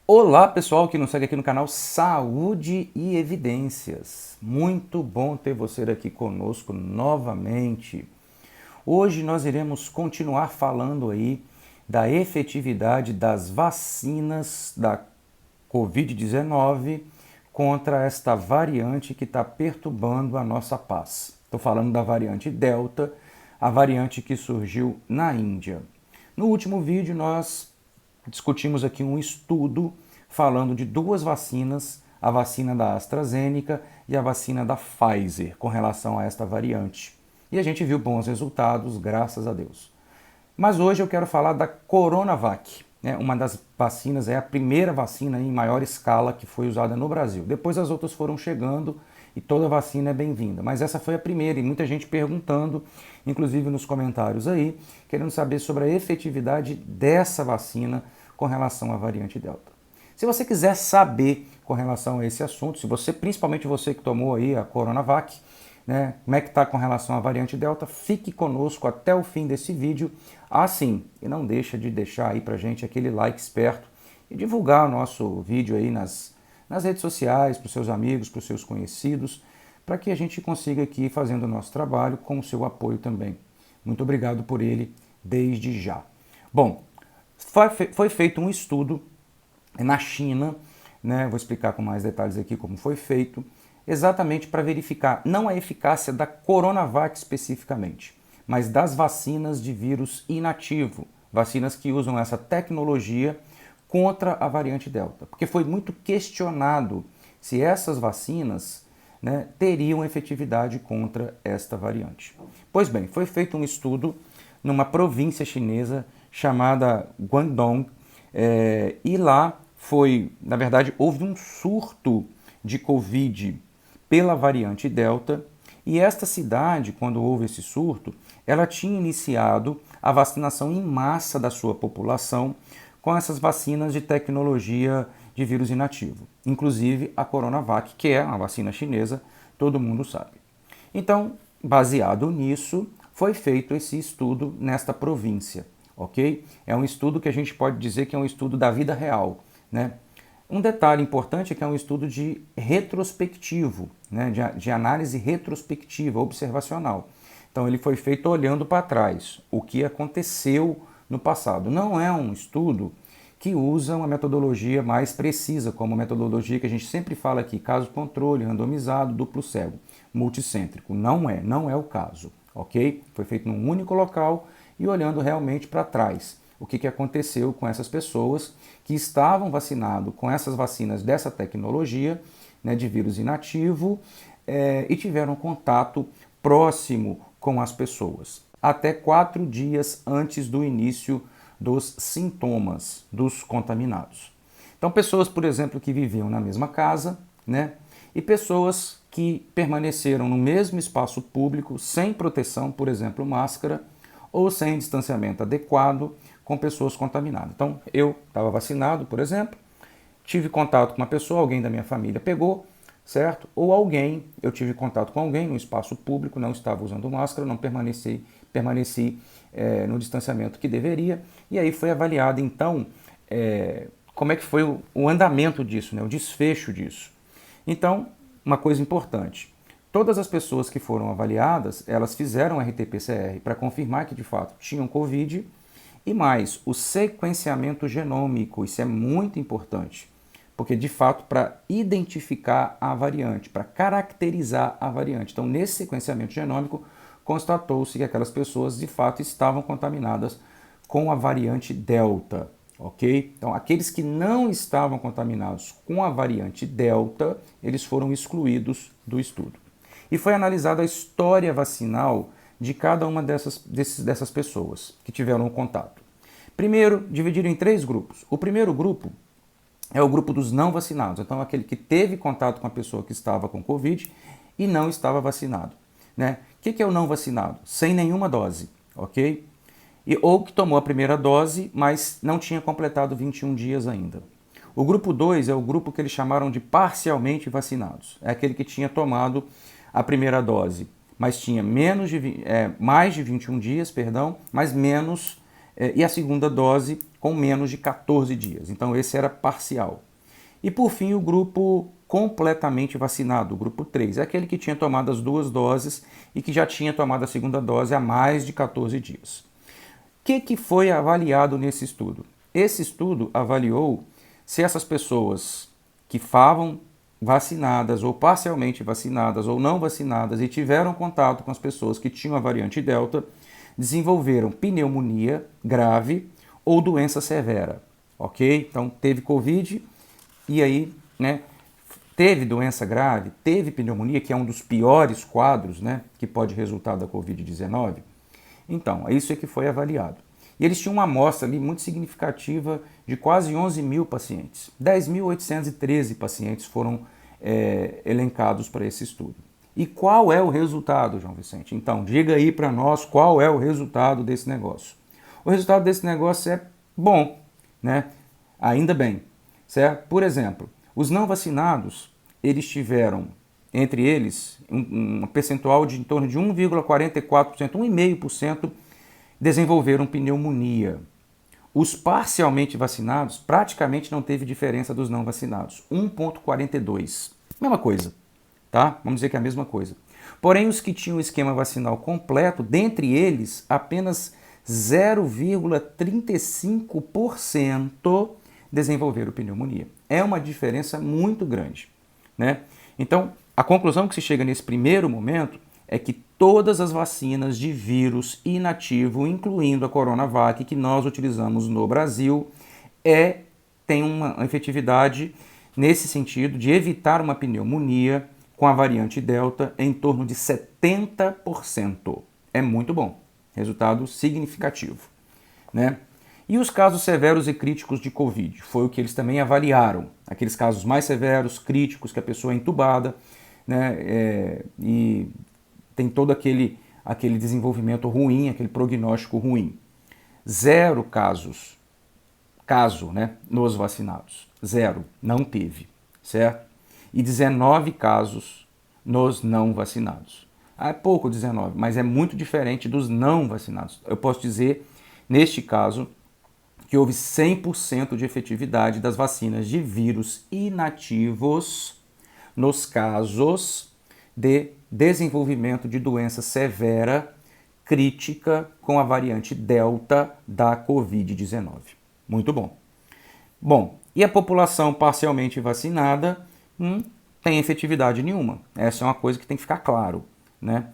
Olá pessoal que nos segue aqui no canal Saúde e Evidências. Muito bom ter você aqui conosco novamente. Hoje nós iremos continuar falando aí da efetividade das vacinas da Covid-19 contra esta variante que está perturbando a nossa paz. Estou falando da variante Delta, a variante que surgiu na Índia. No último vídeo nós discutimos aqui um estudo falando de duas vacinas, a vacina da AstraZeneca e a vacina da Pfizer, com relação a esta variante. E a gente viu bons resultados, graças a Deus. Mas hoje eu quero falar da Coronavac, né? Uma das vacinas, é a primeira vacina em maior escala que foi usada no Brasil. Depois as outras foram chegando e toda vacina é bem-vinda. Mas essa foi a primeira e muita gente perguntando, inclusive nos comentários aí, querendo saber sobre a efetividade dessa vacina com relação à variante Delta. Se você quiser saber com relação a esse assunto, se você, principalmente você que tomou aí a Coronavac, né, como é que está com relação à variante Delta, fique conosco até o fim desse vídeo. Sim, e não deixa de deixar aí pra gente aquele like esperto e divulgar o nosso vídeo aí nas redes sociais, para os seus amigos, para os seus conhecidos, para que a gente consiga aqui fazendo o nosso trabalho com o seu apoio também. Muito obrigado por ele desde já. Bom, foi feito um estudo na China, né? Vou explicar com mais detalhes aqui como foi feito, exatamente para verificar não a eficácia da Coronavac especificamente, mas das vacinas de vírus inativo, vacinas que usam essa tecnologia contra a variante Delta, porque foi muito questionado se essas vacinas, né, teriam efetividade contra esta variante. Pois bem, foi feito um estudo numa província chinesa chamada Guangdong, e lá na verdade, houve um surto de Covid pela variante Delta, e esta cidade, quando houve esse surto, ela tinha iniciado a vacinação em massa da sua população com essas vacinas de tecnologia de vírus inativo, inclusive a Coronavac, que é uma vacina chinesa, todo mundo sabe. Então, baseado nisso, foi feito esse estudo nesta província, ok? É um estudo que a gente pode dizer que é um estudo da vida real, né? Um detalhe importante é que é um estudo de retrospectivo, né? de análise retrospectiva, observacional. Então ele foi feito olhando para trás, o que aconteceu no passado. Não é um estudo que usa uma metodologia mais precisa, como a metodologia que a gente sempre fala aqui, caso controle, randomizado, duplo cego, multicêntrico. Não é o caso, ok? Foi feito num único local e olhando realmente para trás. O que aconteceu com essas pessoas que estavam vacinadas com essas vacinas dessa tecnologia, né, de vírus inativo, e tiveram contato próximo com as pessoas, até 4 dias antes do início dos sintomas dos contaminados. Então, pessoas, por exemplo, que viviam na mesma casa, né, e pessoas que permaneceram no mesmo espaço público sem proteção, por exemplo, máscara, ou sem distanciamento adequado, com pessoas contaminadas. Então, eu estava vacinado, por exemplo, tive contato com uma pessoa, alguém da minha família pegou, certo? Ou eu tive contato com alguém no espaço público, não estava usando máscara, não permaneci no distanciamento que deveria, e aí foi avaliado, então, como é que foi o andamento disso, né? O desfecho disso. Então, uma coisa importante, todas as pessoas que foram avaliadas, elas fizeram RT-PCR para confirmar que de fato tinham Covid, e mais, o sequenciamento genômico, isso é muito importante, porque de fato para identificar a variante, para caracterizar a variante. Então nesse sequenciamento genômico constatou-se que aquelas pessoas de fato estavam contaminadas com a variante Delta, ok? Então aqueles que não estavam contaminados com a variante Delta, eles foram excluídos do estudo. E foi analisada a história vacinal de cada uma dessas pessoas que tiveram contato. Primeiro, dividiram em 3 grupos. O primeiro grupo é o grupo dos não vacinados, então aquele que teve contato com a pessoa que estava com Covid e não estava vacinado, né? O que é o não vacinado? Sem nenhuma dose, ok? Ou que tomou a primeira dose, mas não tinha completado 21 dias ainda. O grupo 2 é o grupo que eles chamaram de parcialmente vacinados. É aquele que tinha tomado a primeira dose, mas tinha mais de 21 dias, perdão, mas menos, e a segunda dose com menos de 14 dias. Então esse era parcial. E por fim o grupo completamente vacinado, o grupo 3, é aquele que tinha tomado as 2 doses e que já tinha tomado a segunda dose há mais de 14 dias. O que foi avaliado nesse estudo? Esse estudo avaliou se essas pessoas que estavam vacinadas ou parcialmente vacinadas ou não vacinadas e tiveram contato com as pessoas que tinham a variante Delta desenvolveram pneumonia grave ou doença severa, ok? Então teve Covid e aí, né, teve doença grave, teve pneumonia, que é um dos piores quadros, né, que pode resultar da Covid-19. Então, isso é que foi avaliado. E eles tinham uma amostra ali muito significativa de quase 11 mil pacientes. 10.813 pacientes foram elencados para esse estudo. E qual é o resultado, João Vicente? Então, diga aí para nós qual é o resultado desse negócio. O resultado desse negócio é bom, né? Ainda bem, certo? Por exemplo, os não vacinados, eles tiveram, entre eles, um percentual de em torno de 1,44%, 1,5% desenvolveram pneumonia. Os parcialmente vacinados praticamente não teve diferença dos não vacinados, 1,42%. Mesma coisa, tá? Vamos dizer que é a mesma coisa. Porém, os que tinham o esquema vacinal completo, dentre eles, apenas 0,35% desenvolveram pneumonia. É uma diferença muito grande, né? Então, a conclusão que se chega nesse primeiro momento é que todas as vacinas de vírus inativo, incluindo a Coronavac, que nós utilizamos no Brasil, tem uma efetividade nesse sentido de evitar uma pneumonia com a variante Delta em torno de 70%. É muito bom, resultado significativo, né? E os casos severos e críticos de Covid? Foi o que eles também avaliaram. Aqueles casos mais severos, críticos, que a pessoa é entubada, né, e tem todo aquele desenvolvimento ruim, aquele prognóstico ruim. 0 casos, né, nos vacinados. 0, não teve, certo? E 19 casos nos não vacinados. É pouco 19, mas é muito diferente dos não vacinados. Eu posso dizer, neste caso, que houve 100% de efetividade das vacinas de vírus inativos nos casos de desenvolvimento de doença severa, crítica, com a variante Delta da Covid-19. Muito bom. Bom, e a população parcialmente vacinada tem efetividade nenhuma. Essa é uma coisa que tem que ficar claro, né?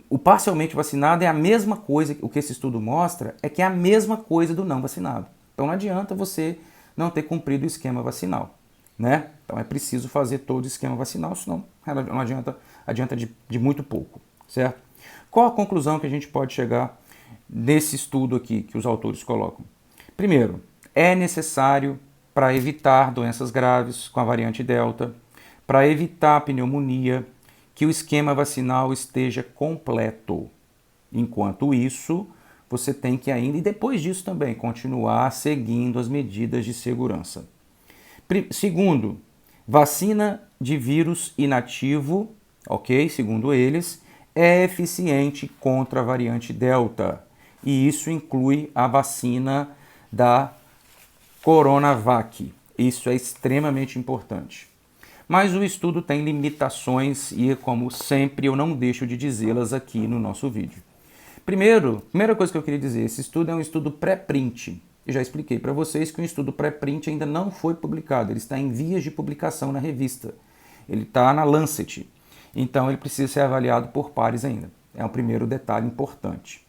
O parcialmente vacinado é a mesma coisa, o que esse estudo mostra é que é a mesma coisa do não vacinado. Então não adianta você não ter cumprido o esquema vacinal, né? Então é preciso fazer todo o esquema vacinal, senão não adianta de muito pouco, certo? Qual a conclusão que a gente pode chegar nesse estudo aqui que os autores colocam? Primeiro, é necessário, para evitar doenças graves com a variante Delta, para evitar a pneumonia, que o esquema vacinal esteja completo. Enquanto isso, você tem que ainda, e depois disso também, continuar seguindo as medidas de segurança. Segundo, vacina de vírus inativo, ok? Segundo eles, é eficiente contra a variante Delta. E isso inclui a vacina da Coronavac. Isso é extremamente importante. Mas o estudo tem limitações e, como sempre, eu não deixo de dizê-las aqui no nosso vídeo. Primeira coisa que eu queria dizer, esse estudo é um estudo pré-print. Eu já expliquei para vocês que o estudo pré-print ainda não foi publicado, ele está em vias de publicação na revista. Ele está na Lancet, então ele precisa ser avaliado por pares ainda. É um primeiro detalhe importante.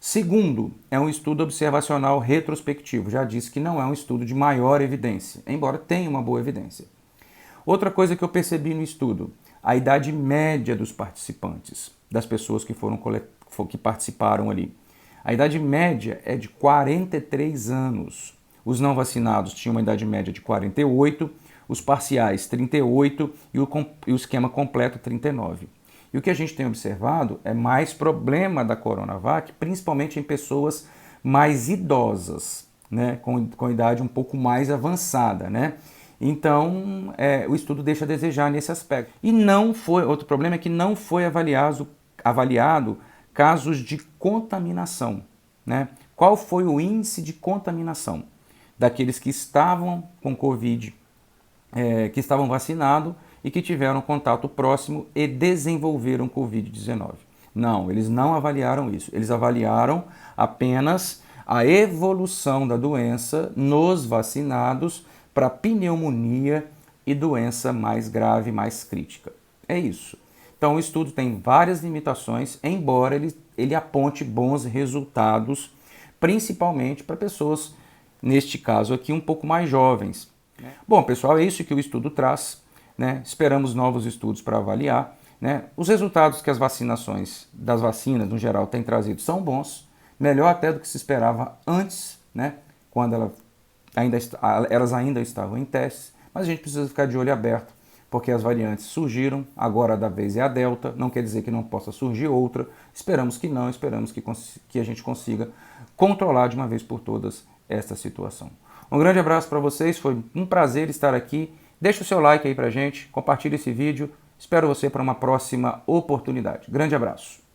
Segundo, é um estudo observacional retrospectivo. Já disse que não é um estudo de maior evidência, embora tenha uma boa evidência. Outra coisa que eu percebi no estudo, a idade média dos participantes, das pessoas que participaram ali. A idade média é de 43 anos. Os não vacinados tinham uma idade média de 48, os parciais 38 e o esquema completo 39. E o que a gente tem observado é mais problema da Coronavac, principalmente em pessoas mais idosas, né, com idade um pouco mais avançada, né? Então, o estudo deixa a desejar nesse aspecto. E outro problema é que não foi avaliado casos de contaminação, né? Qual foi o índice de contaminação? daqueles que estavam com Covid, que estavam vacinados e que tiveram contato próximo e desenvolveram Covid-19. Não, eles não avaliaram isso. Eles avaliaram apenas a evolução da doença nos vacinados para pneumonia e doença mais grave, mais crítica. É isso. Então o estudo tem várias limitações, embora ele aponte bons resultados, principalmente para pessoas, neste caso aqui, um pouco mais jovens. Bom, pessoal, é isso que o estudo traz, né? Esperamos novos estudos para avaliar, né? Os resultados que as vacinações, das vacinas no geral, têm trazido são bons, melhor até do que se esperava antes, né? Quando elas ainda estavam em testes, mas a gente precisa ficar de olho aberto, porque as variantes surgiram, agora da vez é a Delta, não quer dizer que não possa surgir outra, esperamos que não, esperamos que a gente consiga controlar de uma vez por todas esta situação. Um grande abraço para vocês, foi um prazer estar aqui, deixa o seu like aí pra gente, compartilhe esse vídeo, espero você para uma próxima oportunidade. Grande abraço!